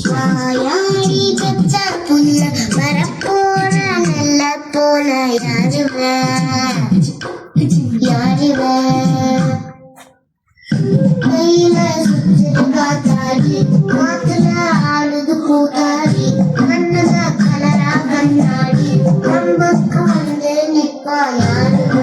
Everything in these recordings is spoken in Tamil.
வாயாடி பெற்ற புள்ள வரப்போற நல்ல போல யாருவ கையில சுத்திரு காத்தாடி காத்துல ஆடுது கூத்தாடி கண்ணத கலரா கண்ணாடி நம்பக்கு வந்து நிப்பா யாருவ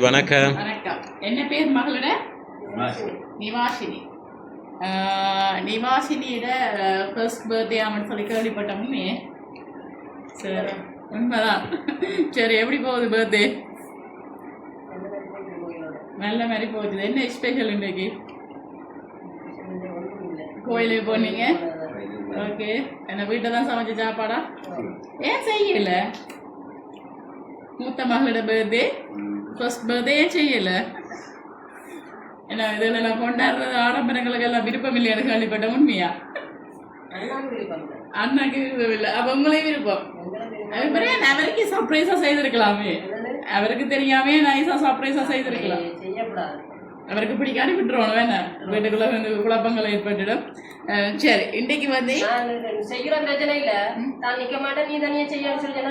வணக்கம். வணக்கம். என்ன பேர் மகளோட? நிவாஷினி. நிவாஷினியோட ஃபர்ஸ்ட் பர்த்டே அவன் சொல்லி கேள்விப்பட்டோமே. சரி, உண்மைதான். சரி, எப்படி போகுது பர்த்டே? நல்ல மாதிரி போகுது. என்ன ஸ்பெஷல் இன்னைக்கு? கோயிலுக்கு போனீங்க? ஓகே. என்ன வீட்டை தான் சமைச்ச சாப்பாடா? ஏன் செய்யல? மூத்த மகளோட பர்த்டே, ஃபர்ஸ்ட் பர்த்டே ஏன் செய்யல? ஏன்னா இதில் நான் கொண்டாடுறது ஆடம்பரங்களுக்கு எல்லாம் விருப்பம் இல்லையான்னு கேள்விப்பட்ட. உண்மையா? அண்ணாக்கு விருப்பம் இல்லை. அப்போ உங்களையும் விருப்பம். அப்புறம் அவருக்கு சர்ப்ரைஸாக செய்திருக்கலாமே. அவருக்கு தெரியாமே நைஸாக சர்ப்ரைஸாக செய்திருக்கலாம். அவருக்கு பிடிக்காது விட்டுருவோம். வேணாம், வீட்டுக்குள்ள வந்து குழப்பங்கள் ஏற்பட்டுடும். சரி, இன்னைக்கு வந்து செய்யற பிரச்சனை இல்லை. நான் நிற்க மாட்டேன், நீ தனியா செய்யணும்னு சொல்லி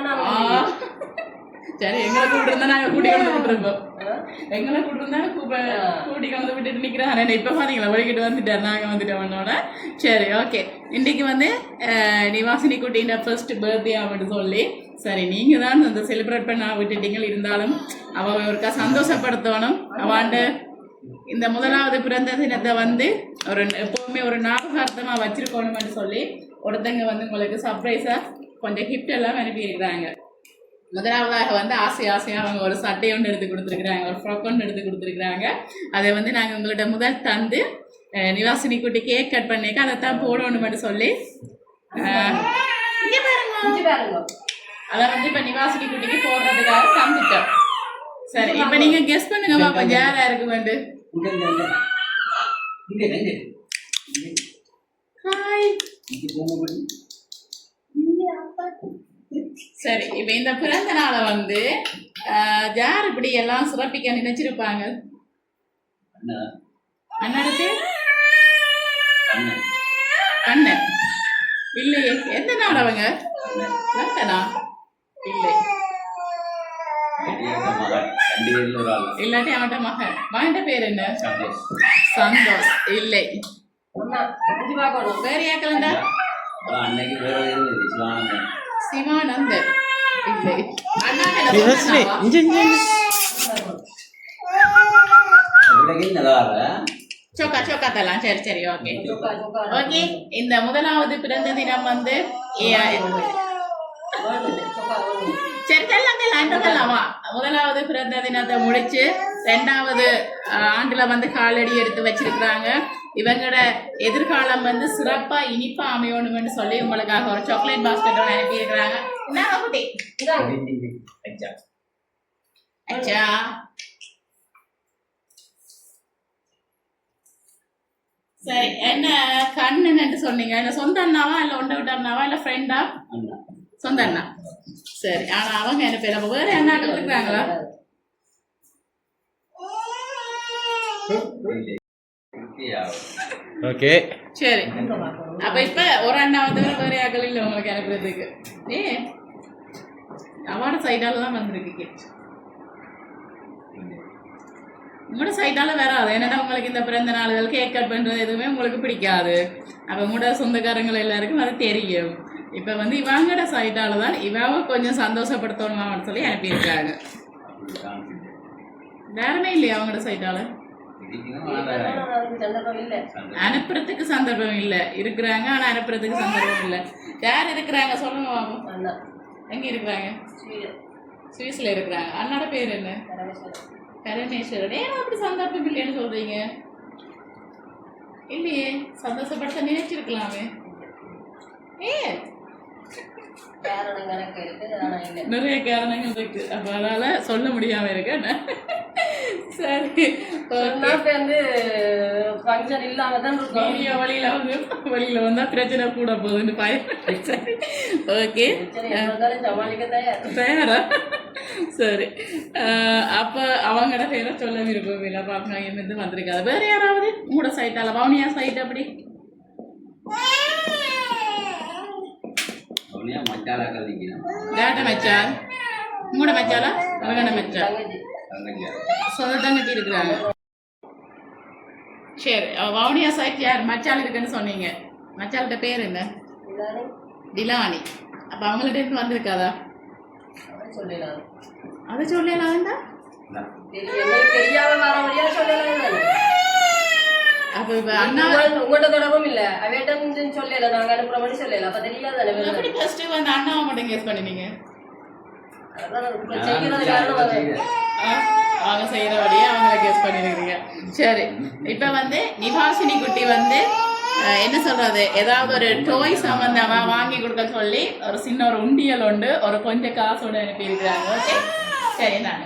சரி, எங்களை கூப்பிட்டு இருந்தா நாங்கள் கூட்டி கொண்டு விட்டுருப்போம். எங்களை கூப்பிட்டு இருந்தா கூட்டி கொண்டு விட்டுட்டு நிற்கிறேன். இப்போ பார்த்தீங்களா, வழிகிட்டு வந்துட்டார், நாங்கள் வந்துட்டோம்னோட. சரி, ஓகே. இன்னைக்கு வந்து நிவாசினி குட்டின்ற ஃபர்ஸ்ட் பர்த்டே அப்படின்னு சொல்லி, சரி நீங்கள் தான் அந்த செலிப்ரேட் பண்ண விட்டுட்டீங்க. இருந்தாலும் அவள் ஒருக்கா சந்தோஷப்படுத்தணும். அவன்ட இந்த முதலாவது பிறந்த தினத்தை வந்து எப்போவுமே ஒரு ஞாபகார்த்தமாக வச்சிருக்கணும்னு சொல்லி ஒருத்தங்க வந்து உங்களுக்கு சர்ப்ரைஸாக கொஞ்சம் கிஃப்ட் எல்லாம் அனுப்பியிருக்கிறாங்க. முதலாவதாக வந்து ஆசையாக அவங்க ஒரு சட்டை ஒன்று எடுத்து கொடுத்துருக்குறாங்க, ஒரு ஃப்ராக் ஒன்று எடுத்து கொடுத்துருக்குறாங்க. அதை வந்து நாங்கள் உங்கள்கிட்ட முதல் தந்து நிவாசினி குட்டி கேக் கட் பண்ணிக்க அதைத்தான் போடணும்னு சொல்லி அதை வந்து இப்போ நிவாசினி குட்டிக்கு போடுறதுக்காக தந்துட்டோம். சரி, இப்போ நீங்கள் கெஸ் பண்ணுங்க பாப்பா, யாரா இருக்கு வேண்டு? ஹாய். சரி, இப்போ இந்த பிறந்த நாளை வந்து யார் இப்படி எல்லாம் சிறப்பிக்க நினைச்சிருப்பாங்க? அண்ணனுக்கு கண்ணன் இல்லையே. எந்த நாள் அவங்க? லண்டனா? இல்லை. இல்லாட்டி அவன்கிட்ட மகன். மகன் பேர் என்ன? சந்தோஷ். இல்லை. வேற யாக்கலண்டா? சிவானந்தன். இல்லை. சோக்கா தரலாம். சரி சரி, ஓகே ஓகே. இந்த முதலாவது பிறந்த தினம் வந்து சரி தரலாமா? முதலாவது பிறந்த தினத்தை முடிச்சு 2வது ஆண்டுல வந்து காலடி எடுத்து வச்சிருக்கிறாங்க. இவங்களோட எதிர்காலம் வந்து சிறப்பா இனிப்பா அமையணும்னு சொல்லி உங்களுக்காக ஒரு சாக்லேட் பாஸ்கெட்டோட அனுப்பி இருக்கிறாங்க. சரி, என்ன கண்ணு சொன்னீங்க? இல்ல சொந்த அண்ணாவா, இல்ல ஒண்ட விட்ட அண்ணாவா, இல்ல ஃப்ரெண்டா? சொந்த அண்ணா. சரி ஆனா அவங்க என்ன பேர் அப்ப வேற அண்ணாக்கள் இருக்கிறாங்களா? ஓகே சரி அப்ப இப்ப ஒரு அண்ணா வந்து வேற ஆக்கள் இல்லை உங்களுக்கு அனுப்புறதுக்கு. அவனோட சைடால தான் வந்திருக்கு கேட். உங்களோட சைட்டால வராது. என்னடா உங்களுக்கு இந்த பிறந்த நாள்கள் கேக் கட் பண்றது எதுவுமே உங்களுக்கு பிடிக்காது. அப்ப உங்களோட சொந்தக்காரங்கள் எல்லாருக்கும் அது தெரியும். இப்ப வந்து இவங்களோட சைட்டால தான் இவங்க கொஞ்சம் சந்தோஷப்படுத்தணுமான்னு சொல்லி அனுப்பியிருக்காங்க. வேறமே இல்லையா அவங்களோட சைட்டால? அனுப்புறதுக்கு சந்தர்ப்பம் இல்ல. இருக்கிறாங்க ஆனா அனுப்புறதுக்கு சந்தர்ப்பம் இல்ல. யார் இருக்கிறாங்க சொல்லுங்க பாப்போம். எங்க இருக்கிறாங்க? சுவிஸ்ல இருக்கிறாங்க. அண்ணாட பேர் என்ன? பரமேஸ்வரன். ஏன் அப்படி சந்தர்ப்பம் இல்லைன்னு சொல்றீங்க? இல்லையே, சந்தோஷப்படுத்த நினைச்சிருக்கலாமே. நிறைய காரணங்கள் இருக்கு. அப்ப அதனால சொல்ல முடியாம இருக்கு. சரி வந்து ஃபங்க்ஷன் இல்லாம தான் வழியில வந்தா பிரச்சனை கூட போகுதுன்னு பயம். சரி ஓகே சமாளிக்க தயாரா? சரி அப்ப அவங்களோட பேரை சொல்ல விருப்பம் இல்லை. பாப்பா இருந்து வந்திருக்காது. வேற யாராவது உங்களோட சைட்டால வவுனியா சைட் அப்படி மச்சால் உங்களோட மச்சாலா அவங்களோட மச்சால் சொந்த தங்கச்சி இருக்கிறாங்க. சரி வவுனியா சைட் யார் மச்சால் இருக்குன்னு சொன்னீங்க. மச்சால்கிட்ட பேர் என்ன? டிலானி. அப்ப அவங்கள்ட்ட இருந்து வந்திருக்காதா? அது சொல்லலாம்டா. அப்ப இப்ப அண்ணா உங்கள்ட்ட தொடர்பும் இல்ல. அவேட்டம் சொல்லல. நாங்க அனுப்புற மாதிரி சொல்லல. அப்ப தெரியாதானே? எப்படி ஃபர்ஸ்ட் வந்து அண்ணாவை மட்டும் கெஸ் பண்ணினீங்க? அவங்க செய்யறபடியே அவங்கள கெஸ் பண்ணிருக்கீங்க. சரி இப்ப வந்து நிவாசினி குட்டி வந்து என்ன சொல்றது, ஏதாவது ஒரு டோய் சம்பந்தமா வாங்கி கொடுக்க சொல்லி ஒரு சின்ன ஒரு உண்டியல் உண்டு, ஒரு கொஞ்சம் காசோட அனுப்பி இருக்கிறாங்க. ஓகே சரி நாங்க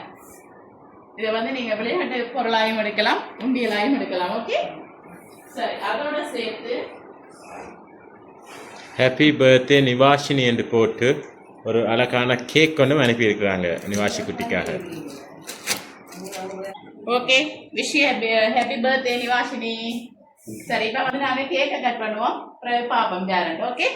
இதை வந்து நீங்க விளையாட்டு பொருளாயும் எடுக்கலாம், உண்டியலாயும் எடுக்கலாம். ஓகே சரி அதோட சேர்த்து ஹாப்பி பர்த்டே நிவாஷினி என்று போட்டு ஒரு அழகான கேக் கொண்டு அனுப்பியிருக்கிறாங்க நிவாஷி குட்டிக்காக. Okay wish happy birthday Nivashini. சரி இப்போ வந்து நாங்கள் கேக்கை கட் பண்ணுவோம், அப்புறம் பார்ப்போம் கேரண்ட். ஓகே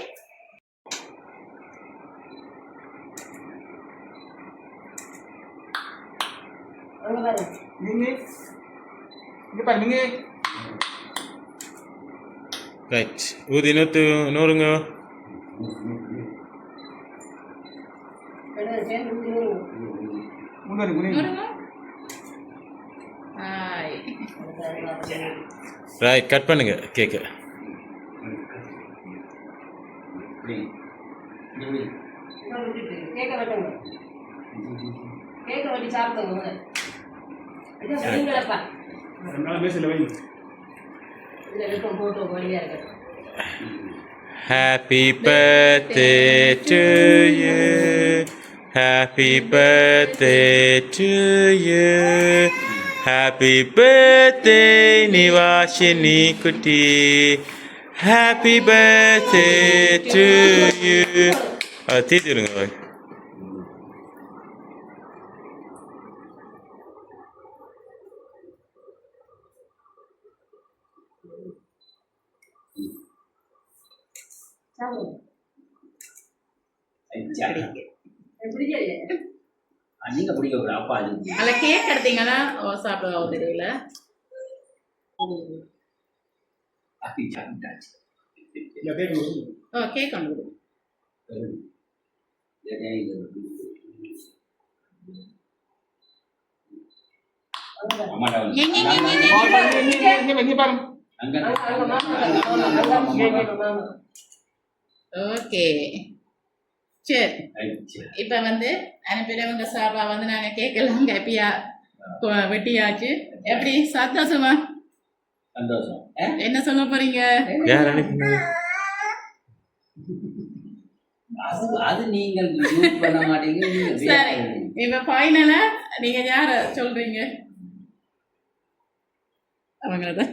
ரைட் ஊதி நூறுங்க. ரைட் கட் பண்ணுங்க கேக்கு. Happy birthday to you. Happy birthday to you. Happy birthday Nivashini Kuti. Happy birthday to you. தீர்த்துடுங்க பாய். நீங்க பிடிக்க அப்பா அல்ல கேக் எடுத்தீங்கன்னா சாப்பிடுவோம் தெரியல. கேக் கொண்டு ஓகே சரி. இப்ப வந்து அனுப்பினவங்க சாப்பா வந்து நாங்க கேட்கலாம் ஹாப்பியா வெட்டியாச்சு. எப்படி சந்தோஷமா? சந்தோஷம். என்ன சொல்ல போறீங்க? அது நீங்கள் யூஸ் பண்ண மாட்டீங்க. சரி இப்ப ஃபைனலா நீங்க யார சொல்றீங்க? அவங்களதான்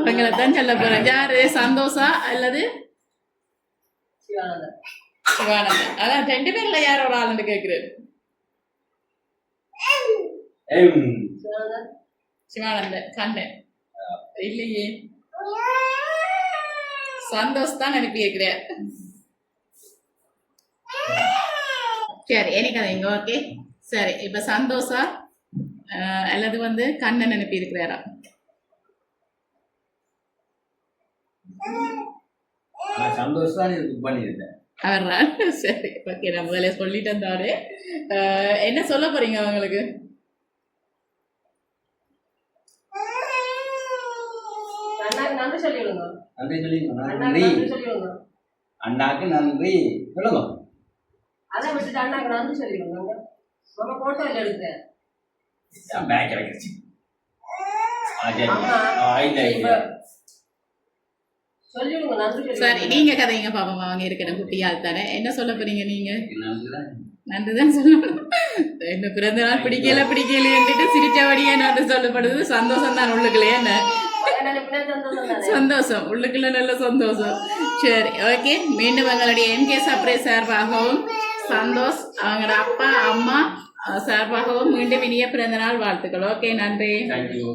அவங்களதான் சொல்ல போறேன். யாரு சந்தோஷா அல்லது சிவானந்தன். சிவானந்தன். அதான் 2 பேர்ல யாரோட ஆளுன்னு கேட்குறேன். சிவானந்தன். சிவானந்தன் கண்டேன் இல்லையே. சந்தோஷ் தான் அனுப்பி இருக்கிறேன். சரி எனக்கு இங்க ஓகே. சரி இப்ப சந்தோஷா அல்லது வந்து கண்ணன் அனுப்பி இருக்கிறாரா? சந்தோஷம் தான் இது புக் பண்ணியிருந்தேன். அவர்ரா? சரி ஓகே நான் முதல்ல சொல்லிட்டு வந்தாரு. என்ன சொல்ல போறீங்க அவங்களுக்கு? அண்ணாக்கு நன்றி சொல்லிவிடுங்க. நன்றி சொல்லிடுங்க. அண்ணாக்கு நன்றி நன்றி சொல்லிவிடுங்க. அண்ணாக்கு நன்றி சொல்லுங்க. அதை விட்டுட்டு அண்ணாக்கு நன்றி சொல்லிவிடுங்க. நம்ம போட்டோ இல்லை எடுத்தேன். பேக் வைக்கிறச்சு. சொல்லிவிடுங்க நன்றி சரி நீங்க கதைங்க பாப்போம். அவங்க இருக்கணும் குட்டியால் தானே. என்ன சொல்ல போறீங்க நீங்க? நன்றிதான் சொல்லணும். என்ன பிறந்த நாள் பிடிக்கலைன்ட்டு சிரிச்சபடியே நான் சொல்லப்படுது. சந்தோஷம் தான் உள்ளுக்குள்ளே. என்ன சந்தோஷம் உள்ளுக்குள்ள நல்ல சந்தோஷம். சரி ஓகே மீண்டும் எங்களுடைய என்கே சர்ப்ரைஸ் சார்பாகவும் சந்தோஷ் அவங்களோட அப்பா அம்மா சார்பாகவும் மீண்டும் இனிய பிறந்த நாள் வாழ்த்துக்கள். ஓகே நன்றி. தேங்க்யூ.